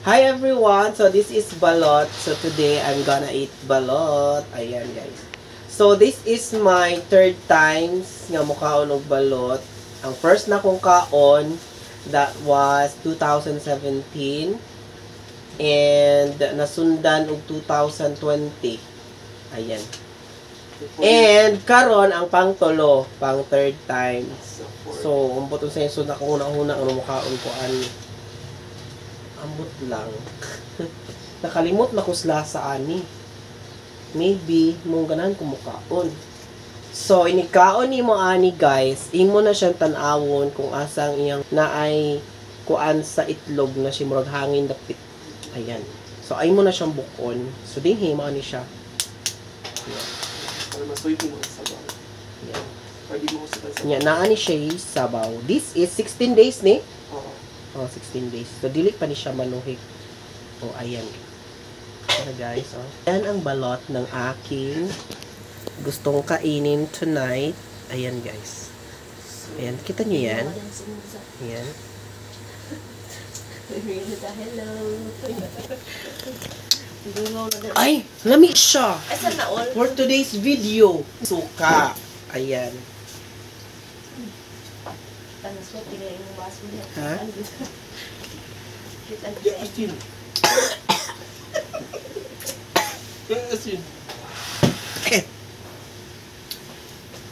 Hi everyone! So this is balot. So today I'm gonna eat balot. Ayan guys. So this is my third times nga mukaon og balot. Ang first na kong kaon that was 2017 and nasundan og 2020. Ayan. And karon ang pangtulo, pang third times. So umbot sa inyo na kung una-una ang mukaon ko ambot lang. Nakalimot na kusla sa ani. Maybe mong ganahan kumukaon. So inikaon ni mo ani guys, imo na siyang tan-awon kung asang iyang naay kuan sa itlog na si murag hangin dapit. Ayan. So ay mo na siyang bukon. So dinhi mo ani siya. Ayan. Para masuit mo sa sabaw. Ayan. Pwede mo sa sabaw. Nya naani siya sabaw. This is 16 days ni. Oo. Oh, 16 days. So, dili pa ni siya manuhig. Oh, ayan. Pero guys, oh. Yan ang balot ng aking gustong kainin tonight. Ayan, guys. Ayan, kita nyo yan? Ayan. Ay, lami siya. For today's video. Suka. Ayan. Ha? Asin. Asin.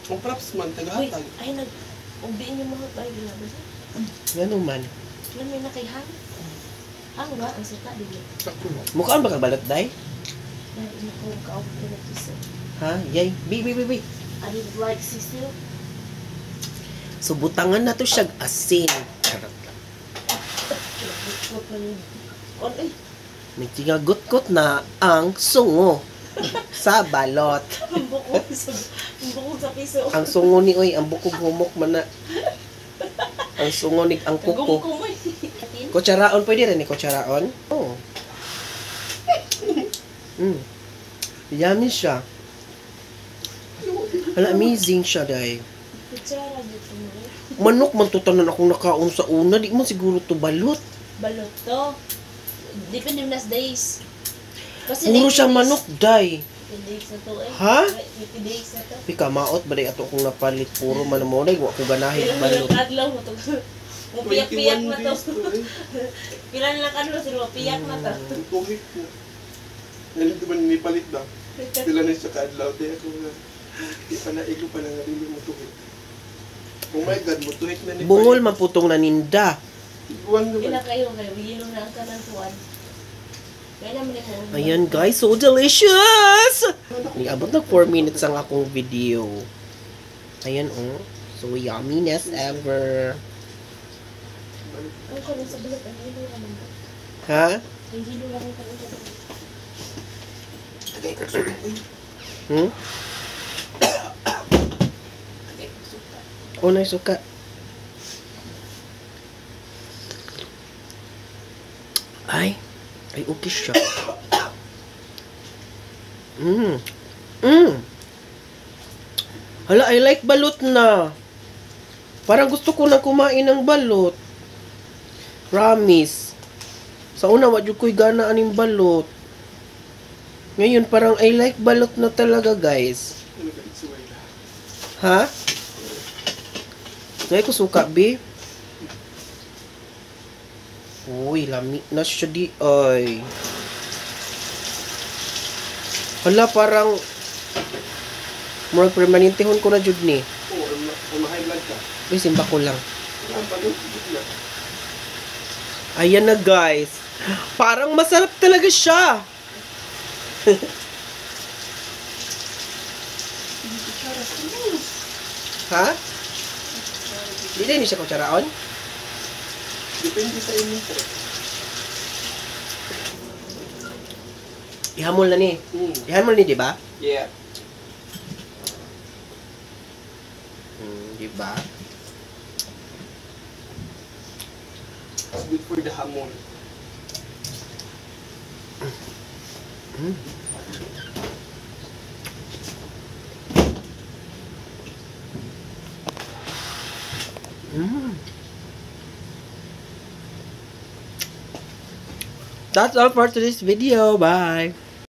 Ang props man, tagatag. Ay, nag-umbiin yung mga bahay nila ba siya? Ganun man. Yan may nakaihan. Ang nga, ang suka din. Mukhaan ba kabalot, day? Dahil ina ko ka-off ko na kisa. Ha? Yay. Bi. I didn't like Cecil. So, butangan na to siya asin. Charot lang. Nagtingagot-kot na ang sungo sa balot. Ang bukong sa piso. Ang sungo ni Oy, ang bukog humok man na. Ang sungo ni ang kuko. Gumukumay. Kutsaraon, pwede rin ni kutsaraon? Oo. Yummy siya. Hala, amazing siya, day. Kutsara dito mo. Manok man to tanan akong nakaon sa una, di man siguro to balot. Balot to. Depende na sa days. Kasi Puro siya manok, day. 50 days na to eh. Ha? 50 days na to. Pika maot ba day ato kung napalit puro man mo day wa ko ganahin balot. Ilang adlaw mo to. Piyak-piyak na to. 21 days Pila na kadlo sila piyak na to. Tuhik mo. Ngayon di ba nipalit ba? Pila na siya kaadlaw. Di ako na. Di pa naigo pa na nga rin mo tuhik. Oh my God, mo tuhik na ni Bungol man putong naninda. Iguan Ila naman. kayo yelo na ang kanan tuwan. Kaya naman mo. Ayan guys, so delicious! Niabot na 4 minutes ang akong video. Ayan oh. So yumminess ever. Ang kanan sa balot ang hilo naman. Ha? Ang hilo lang ang kanan sa balot. Hmm? Oh, nay suka. Ay, okay siya. Hala, I like balot na. Parang gusto ko na kumain ng balot. Promise. Sa una, wadyo ko'y gana aning balot. Ngayon, parang I like balot na talaga, guys. Ha? Kaya ko suka, B. Uy, lami na siya di. Ay. Hala, parang murag permanentehon ko na jud ni. Oo, high blood ka. Uy, simba ko lang. Ang pagod na. Ayan na, guys. Parang masarap talaga siya. Ha? Di din siya kutsaraon? Depende sa inyo po. Ihamol na ni. Ihamol ni, di ba? Yeah. Di ba? It's good for the hamon. That's all for today's video. Bye.